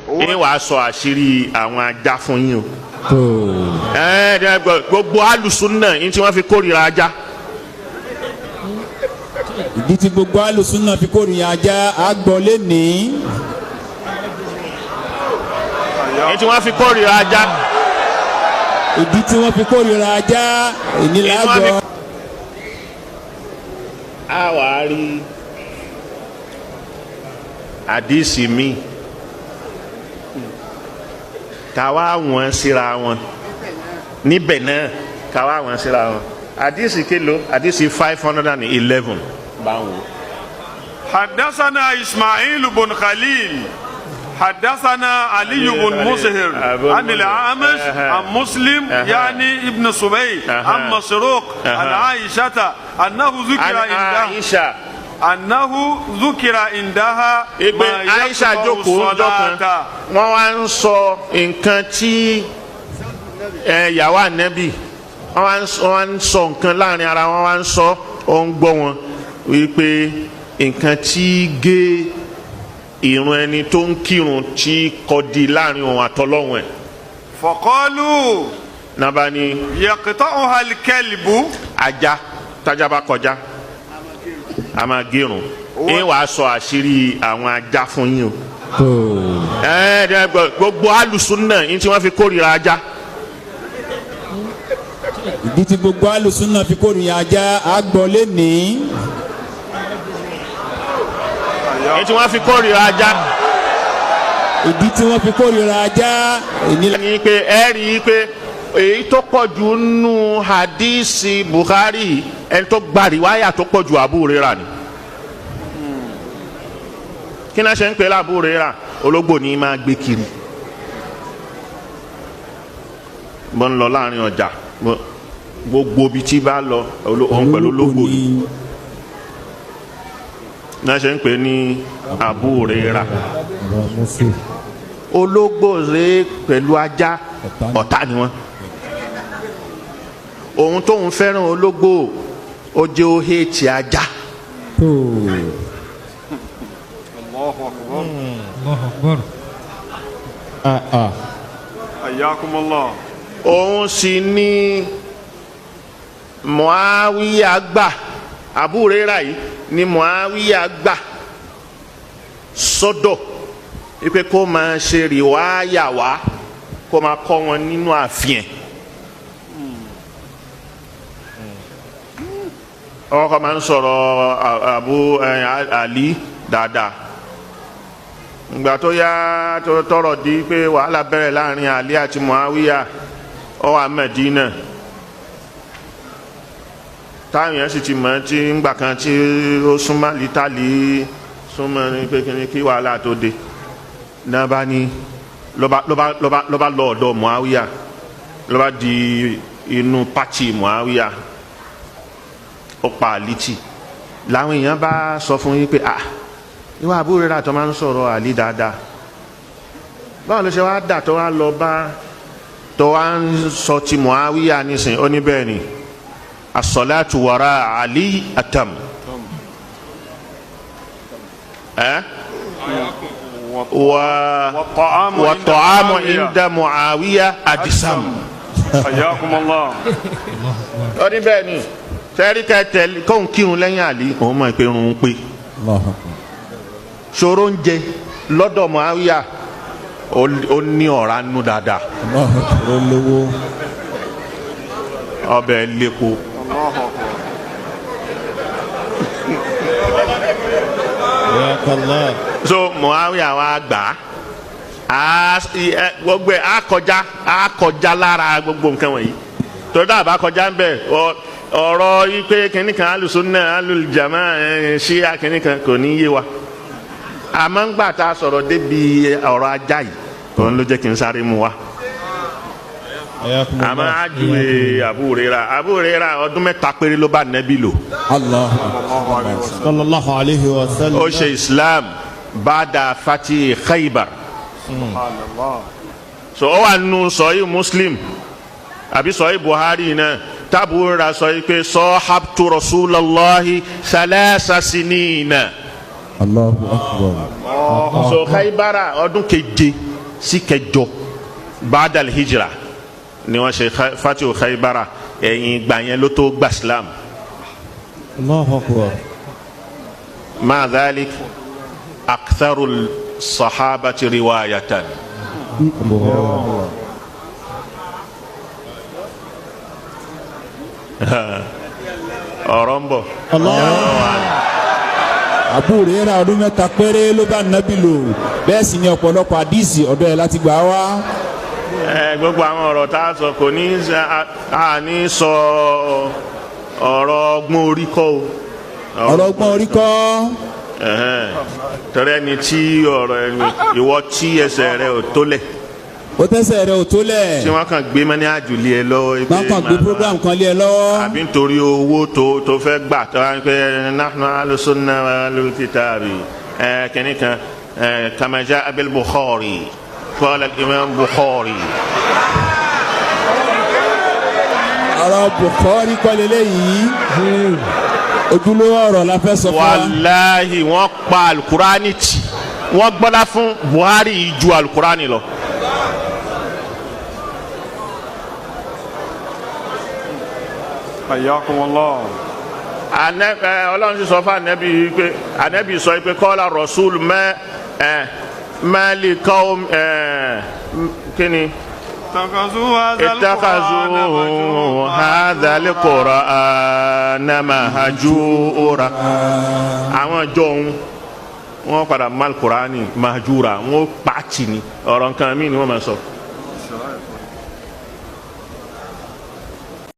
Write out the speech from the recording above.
ẹ wàá sọ àṣírí àwọn ajá fún yín o. Gbogbo alùsùnà ní tí wọ́n fi kórìíra ajá. ìdí tí gbogbo alùsùnà fi kórìíra ajá àgbọ̀lé ní. ní tí wọ́n fi kórìíra ajá. ìdí tí wọ́n fi kórìíra ajá ìnílágbọ̀. a wàá rí àdìsí mi káwá wọn síra wọn níbẹ̀ náà káwá wọn síra wọn àdìsí kelo àdìsí 511 báwo. حدثنا إسماعيل بن خليل حدثنا علي بن مسهر عن الأعمش عن مسلم يعني ابن صبي عن مسروق عن عائشة أنه ذكر عندها ما يقطع الصلاة. wọ́n wá ń sọ nǹkan tí yàwó ànábì wọ́n wá ń sọ nǹkan láàrin ara wọn wá ń sọ ó ń gbọ́ wọn wípé nǹkan tí gé ìrun ẹni tó ń kírun tí kọdí láàrin òun àtọlọ́hun ẹ̀. فقالوا nàbà ni. يقطعها الكلب. ajá tájá bá kọjá a máa gérun ẹ wàá sọ àṣírí àwọn ajá fún yín o. Gbogbo alùsùnà ní tí wọ́n fi kórìíra ajá. ìdí tí gbogbo alùsùnà fi kórìíra ajá àgbọ̀lé ní. ní tí wọ́n fi kórìíra ajá. ìdí tí wọ́n fi kórìíra ajá ìnílágbọ̀. ní pé ẹ rí i pé èyí tó pọ̀ jù nínú hadisi Bukhari ẹni tó gba rìwáyà tó pọ̀ jù Abu Huraira ni. kí náà ṣe ń pè láàbù Huraira ológbò ní máa gbé kiri bọ́n ń lọ láàrin ọjà gbogbo ibi tí bá lọ òun pẹ̀lú ológbò yìí náà ṣe ń pè ní Abu Huraira. ológbò rèé pẹ̀lú ajá ọ̀tá ni wọ́n. òun tóun fẹ́ràn ológbò ó jẹ́ ó hétí ajá. الله أكبر. الله أكبر. حياكم الله. òun sì ni Muawiya gbà Abu Huraira yìí ni Muawiya gbà sọ́dọ̀ wípé kó máa ṣe rìwáyà wá kó máa kọ́ wọn nínú ààfin ẹ̀. ọkọ máa ń sọ̀rọ̀ Abu Ali dáadáa ìgbà tó yá tó tọrọ di pé wàhálà bẹ̀rẹ̀ láàrin Ali àti Muawiya ó wà Mẹ́dínà táwọn yẹn sì ti mọ̀ tí ńgbà kan tí ó súnmọ́ lítàlí súnmọ́ ní pé kí wàhálà tó dé náà bá ní ló bá lọ ọ̀dọ̀ Muawiya ló bá di inú pàtì Muawiya ó pa àlítì làwọn èèyàn bá sọ fún yín pé ìwà Abu Huraira tó máa ń sọ̀rọ̀ àlí dáadáa báwo ló ṣe wá dà tó wá lọ bá tó wá ń sọ ti Muawiya nísìnyí ó ní bẹ́ẹ̀ ni as-salatu wara Ali atam wa ta'amu inda Muawiya adisam. حياكم الله. ó ní bẹ́ẹ̀ ni sẹ́rí kẹtẹ kóun kírun lẹ́yìn àlí òun mọ̀ pé irun ń pé ṣòro ń jẹ lọ́dọ̀ Muawiya ó ní ọ̀rá nú dáadáa ọbẹ̀ lépo so Muawiya wa gbà á gbogbo akọjá lára gbogbo nǹkan wọ̀nyí tó dábàá kọjá ń bẹ̀ ọ̀rọ̀ yìí pé kìnnìkan alùsùnà alùjàmá ṣíà kìnnìkan kò ní yé wa àmọ́ ń gbà tá a sọ̀rọ̀ débi ọ̀rọ̀ ajá yìí òun ló jẹ́ kí n sáré mu wa àmọ́ àjùwé Abu Huraira ọdún mẹ́ta péré ló bá nẹ́bí lò. sallallahu alayhi wa sallam. ó ṣe Islam bada fati Khaybar. so ó wà nù sọ̀yí Muslim àbí sọ̀yí Buhari náà Abu Huraira sọ yìí pé sahabtu Rasulallahi thalatha sinina. Allahu akbar. so Khaybara ọdún keje sí kẹjọ badal hijra ni wọ́n ṣe fatihu Khaybara ẹ̀yìn ìgbà yẹn ló tó gba Islam. Allahu Akbar. ma dhalik aktharul sahabati riwayatan. ọ̀rọ̀ ń bọ̀. Abu Hurairah ọdún mẹ́ta péré ló bá nàbí lò bẹ́ẹ̀ sì ni ọ̀pọ̀lọpọ̀ àdìsí ọ̀dọ̀ ẹ̀ láti gbà wá. Gbogbo àwọn ọ̀rọ̀ tá a sọ kò ní a ní sọ ọ̀rọ̀ ọgbọ́n orí kọ́ o. ọ̀rọ̀ ọgbọ́n orí kọ́. torí ẹni tí ọ̀rọ̀ ẹni ìwọ tí ẹsẹ̀ rẹ ò tólẹ̀. ó tẹ́sẹ̀ rẹ ò tólẹ̀. tí wọ́n kàn gbé mọ́ ní àjùlé ẹ lọ́wọ́. wọ́n kàn gbé program kan lé ẹ lọ́wọ́. àbí nítorí owó tó fẹ́ gbà tó wá ń pẹ́ nahnu alusunna wal kitabi kìnnìkan kama jaa bil Bukhari. قال الإمام بخاري ọ̀rọ̀ Bukhari kọ́ lélẹ́yìí ojúlówó ọ̀rọ̀ la fẹ́ sọ fún wa. wàláhì wọ́n pa alukurani tì wọ́n gbọ́dá fún Buhari yìí ju alukurani lọ. Hayyakumullah. Ọlọ́run ti sọ fún anabi pé anabi sọ pé qala rasul mali kaum kini اتخذوا هذا القرآن مهجورا àwọn jọ̀hún wọ́n padà mal Qur'ani mahjura wọ́n pàtì ni ọ̀rọ̀ nǹkan mi ni wọ́n máa sọ.